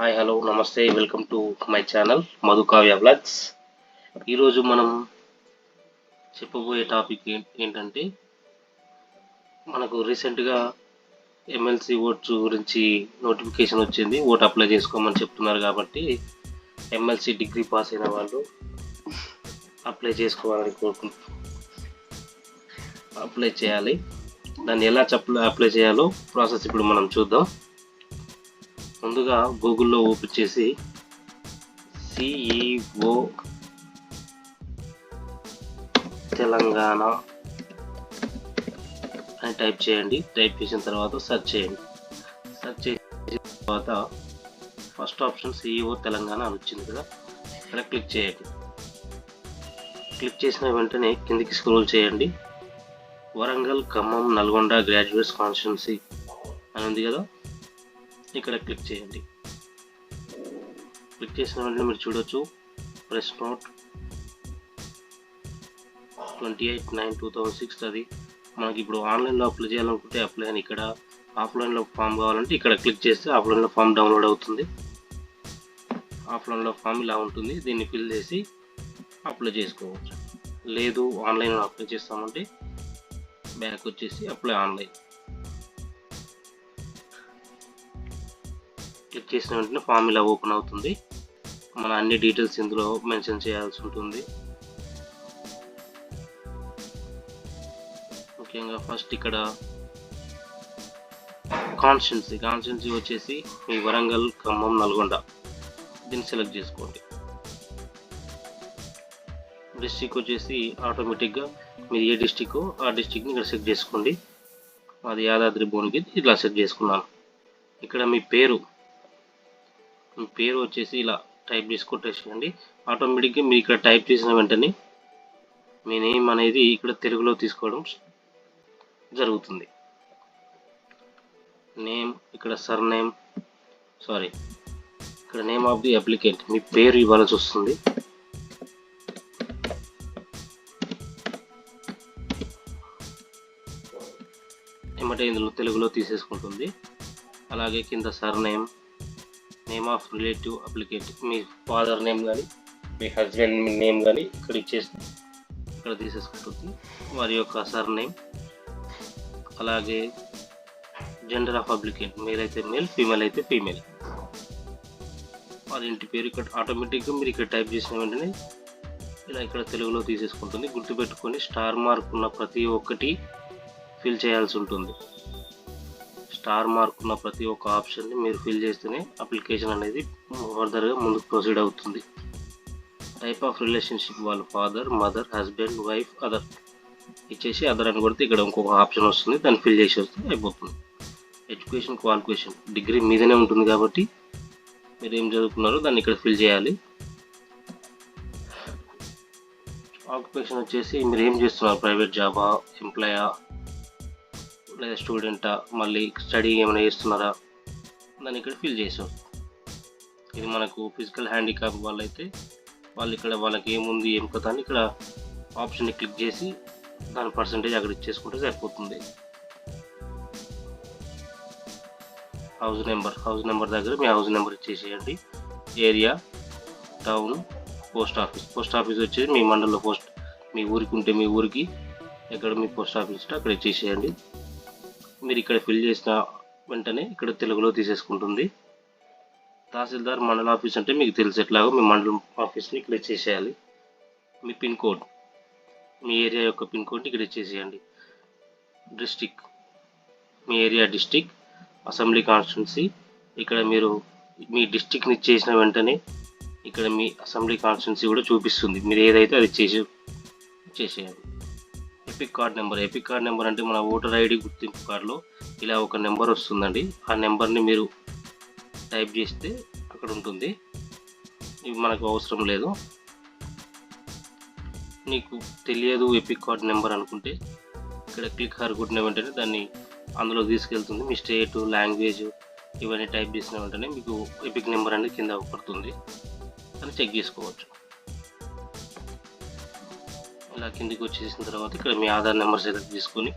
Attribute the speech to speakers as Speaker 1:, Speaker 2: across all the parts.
Speaker 1: Hi hello namaste welcome to my channel Madhukavya vlogs. ఈరోజు మనం చెప్పబోయే టాపిక్ ఏంటంటే మనకు రీసెంట్గా ఎమ్మెల్సీ ఓట్స్ గురించి నోటిఫికేషన్ వచ్చింది. ఓట్ అప్లై చేసుకోమని చెప్తున్నారు కాబట్టి ఎమ్మెల్సీ డిగ్రీ పాస్ అయిన వాళ్ళు అప్లై చేసుకోవాలని అప్లై చేయాలి. దాన్ని ఎలా అప్లై చేయాలో ప్రాసెస్ ఇప్పుడు మనం చూద్దాం. ముందుగా గూగుల్లో ఓపెన్ చేసి CEO తెలంగాణ అని టైప్ చేయండి. టైప్ చేసిన తర్వాత సెర్చ్ చేయండి. సెర్చ్ చేసిన తర్వాత ఫస్ట్ ఆప్షన్ CEO తెలంగాణ అని వచ్చింది కదా, ఇక్కడ క్లిక్ చేయండి. క్లిక్ చేసిన వెంటనే కిందికి స్క్రోల్ చేయండి. వరంగల్, ఖమ్మం, నల్గొండ గ్రాడ్యుయేట్స్ కాన్స్టిట్యున్సీ అని ఉంది కదా, ఇక్కడ క్లిక్ చేయండి. క్లిక్ చేసిన వెంటనే మీరు చూడొచ్చు ప్రెస్ నోట్ 28/9/2006. అది మనకి ఇప్పుడు ఆన్లైన్లో అప్లై చేయాలనుకుంటే అప్లై అని, ఇక్కడ ఆఫ్లైన్లో ఫామ్ కావాలంటే ఇక్కడ క్లిక్ చేస్తే ఆఫ్లైన్లో ఫామ్ డౌన్లోడ్ అవుతుంది. ఆఫ్లైన్లో ఫామ్ ఇలా ఉంటుంది. దీన్ని ఫిల్ చేసి అప్లై చేసుకోవచ్చు. లేదు ఆన్లైన్లో అప్లై చేస్తామంటే బ్యాక్ వచ్చేసి అప్లై ఆన్లైన్ క్లిక్ చేసిన వెంటనే ఫామ్ ఇలా ఓపెన్ అవుతుంది. మన అన్ని డీటెయిల్స్ ఇందులో మెన్షన్ చేయాల్సి ఉంటుంది. ముఖ్యంగా ఫస్ట్ ఇక్కడ కాన్స్టిట్యున్సీ వచ్చేసి మీ వరంగల్, ఖమ్మం, నల్గొండ దీన్ని సెలెక్ట్ చేసుకోండి. డిస్ట్రిక్ట్ వచ్చేసి ఆటోమేటిక్గా మీరు ఏ డిస్ట్రిక్ట్ ఆ డిస్ట్రిక్ట్ని ఇక్కడ సెట్ చేసుకోండి. అది యాదాద్రి భువనగిరి, ఇట్లా సెట్ చేసుకున్నాను. ఇక్కడ మీ పేరు వచ్చేసి ఇలా టైప్ చేసి కొట్టేసేయండి. ఆటోమేటిక్గా మీరు ఇక్కడ టైప్ చేసిన వెంటనే మీ నేమ్ అనేది ఇక్కడ తెలుగులో తీసుకోవడం జరుగుతుంది. నేమ్ ఇక్కడ ఇక్కడ నేమ్ ఆఫ్ ది అప్లికెంట్, మీ పేరు ఇవ్వాల్సి వస్తుంది. ఏమంటే ఇందులో తెలుగులో తీసేసుకుంటుంది. అలాగే కింద name of relative applicant, me father name కానీ మీ హస్బెండ్ నేమ్ కానీ ఇక్కడ తీసేసుకుంటుంది, వారి యొక్క సర్నేమ్. అలాగే జెండర్ ఆఫ్ అప్లికెంట్, మేల్ అయితే మేల్, ఫీమేల్ అయితే ఫీమేల్. వారి ఇంటి పేరు ఇక్కడ ఆటోమేటిక్గా మీరు ఇక్కడ టైప్ చేసిన వెంటనే ఇలా ఇక్కడ తెలుగులో తీసేసుకుంటుంది. గుర్తుపెట్టుకొని స్టార్ మార్క్ ఉన్న ప్రతి ఒక్కటి ఫిల్ చేయాల్సి ఉంటుంది. స్టార్ మార్క్ ఉన్న ప్రతి ఒక్క ఆప్షన్ని మీరు ఫిల్ చేస్తేనే అప్లికేషన్ అనేది ఫర్దర్గా ముందుకు ప్రొసీడ్ అవుతుంది. టైప్ ఆఫ్ రిలేషన్షిప్, వాళ్ళ father, mother, husband, wife, other ఇచ్చేసి అదర్ అని కొడితే ఇక్కడ ఇంకొక ఆప్షన్ వస్తుంది, దాన్ని ఫిల్ చేసి వస్తే అయిపోతుంది. ఎడ్యుకేషన్ క్వాలిఫికేషన్, డిగ్రీ మీదనే ఉంటుంది కాబట్టి మీరు ఏం చదువుకున్నారో దాన్ని ఇక్కడ ఫిల్ చేయాలి. ఆక్యుపేషన్ వచ్చేసి మీరు ఏం చేస్తున్నారు, ప్రైవేట్ జాబా, ఎంప్లాయా లేదా స్టూడెంటా, మళ్ళీ స్టడీ ఏమైనా చేస్తున్నారా, దాన్ని ఇక్కడ ఫిల్ చేసాం. ఇది మనకు ఫిజికల్ హ్యాండిక్యాప్ వాళ్ళైతే వాళ్ళకి ఏముంది ఏం కథ అని ఇక్కడ ఆప్షన్ని క్లిక్ చేసి దాని పర్సంటేజ్ అక్కడ ఇచ్చేసుకుంటే సరిపోతుంది. హౌస్ నెంబర్ దగ్గర మీ హౌస్ నెంబర్ ఇచ్చేసేయండి. ఏరియా, టౌన్, పోస్ట్ ఆఫీస్ వచ్చేసి మీ మండలంలో మీ ఊరికి ఉంటే మీ ఊరికి, ఎక్కడ మీ పోస్ట్ ఆఫీస్ ఉంటే అక్కడ ఇచ్చేసేయండి. మీరు ఇక్కడ ఫిల్ చేసిన వెంటనే ఇక్కడ తెలుగులో తీసేసుకుంటుంది. తహసీల్దార్, మండల ఆఫీస్ అంటే మీకు తెలిసేట్లాగా మీ మండలం ఆఫీస్ని ఇక్కడ ఇచ్చేసేయాలి. మీ పిన్ కోడ్, మీ ఏరియా యొక్క పిన్ కోడ్ని ఇక్కడ ఇచ్చేసేయండి. డిస్టిక్, మీ ఏరియా డిస్టిక్. అసెంబ్లీ కాన్స్టిట్యున్సీ, ఇక్కడ మీరు మీ డిస్టిక్ని ఇచ్చేసిన వెంటనే ఇక్కడ మీ అసెంబ్లీ కాన్స్టిట్యున్సీ కూడా చూపిస్తుంది. మీరు ఏదైతే అది ఇచ్చేసేయాలి. ఎపిక్ కార్డ్ నెంబర్ అంటే మన ఓటర్ ఐడి గుర్తింపు కార్డులో ఇలా ఒక నెంబర్ వస్తుందండి. ఆ నెంబర్ని మీరు టైప్ చేస్తే అక్కడ ఉంటుంది. ఇవి మనకు అవసరం లేదు. నీకు తెలియదు ఎపిక్ కార్డ్ నెంబర్ అనుకుంటే ఇక్కడ క్లిక్ కొట్టిన వెంటనే దాన్ని అందులో తీసుకెళ్తుంది. మీ స్టేట్, లాంగ్వేజ్ ఇవన్నీ టైప్ చేసిన వెంటనే మీకు ఎపిక్ నెంబర్ అనేది కింద పడుతుంది అని చెక్ చేసుకోవచ్చు. ఇలా కిందికి వచ్చేసిన తర్వాత ఇక్కడ మీ ఆధార్ నెంబర్ సెలెక్ట్ చేసుకొని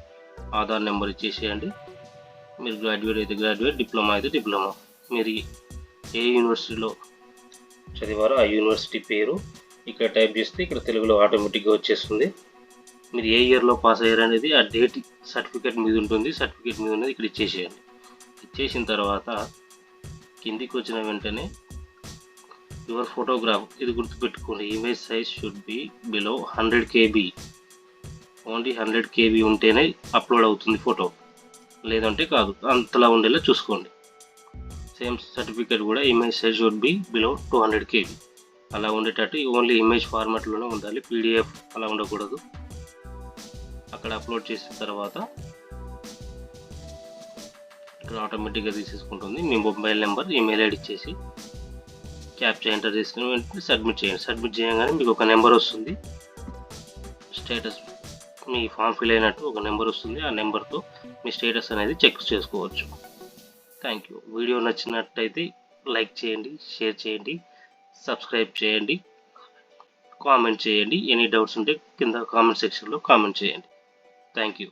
Speaker 1: ఆధార్ నెంబర్ ఇచ్చేసేయండి. మీరు గ్రాడ్యుయేట్ అయితే గ్రాడ్యుయేట్, డిప్లొమా అయితే డిప్లొమా. మీరు ఏ యూనివర్సిటీలో చదివారో ఆ యూనివర్సిటీ పేరు ఇక్కడ టైప్ చేస్తే ఇక్కడ తెలుగులో ఆటోమేటిక్గా వచ్చేస్తుంది. మీరు ఏ ఇయర్లో పాస్ అయ్యారు అనేది ఆ డేట్ సర్టిఫికేట్ మీద ఉంటుంది. సర్టిఫికేట్ మీద ఉన్నది ఇక్కడ ఇచ్చేసేయండి. ఇచ్చేసిన తర్వాత కిందికి వచ్చిన వెంటనే యువర్ ఫోటోగ్రాఫ్, ఇది గుర్తుపెట్టుకోండి, image size should be below 100 KB. Only 100 KB ఉంటేనే అప్లోడ్ అవుతుంది ఫోటో, లేదంటే కాదు. అంతలా ఉండేలా చూసుకోండి. సేమ్ సర్టిఫికేట్ కూడా image size should be below 200 KB అలా ఉండేటట్టు ఓన్లీ ఇమేజ్ ఫార్మాట్లోనే ఉండాలి. PDF అలా ఉండకూడదు. అక్కడ అప్లోడ్ చేసిన తర్వాత ఇక్కడ ఆటోమేటిక్గా తీసేసుకుంటుంది. మీ మొబైల్ నెంబర్, ఈమెయిల్ ఐడి ఇచ్చేసి క్యాప్చా ఎంటర్ చేసిన వెంటనే సబ్మిట్ చేయండి. సబ్మిట్ చేయగానే మీకు ఒక నెంబర్ వస్తుంది. స్టేటస్ మీ ఫామ్ ఫిల్ అయినట్టు ఒక నెంబర్ వస్తుంది. ఆ నెంబర్తో మీ స్టేటస్ అనేది చెక్ చేసుకోవచ్చు. Thank you. వీడియో నచ్చినట్టయితే లైక్ చేయండి, షేర్ చేయండి, సబ్స్క్రైబ్ చేయండి, కామెంట్ చేయండి. ఎనీ డౌట్స్ ఉంటే కింద కామెంట్ సెక్షన్లో కామెంట్ చేయండి. Thank you.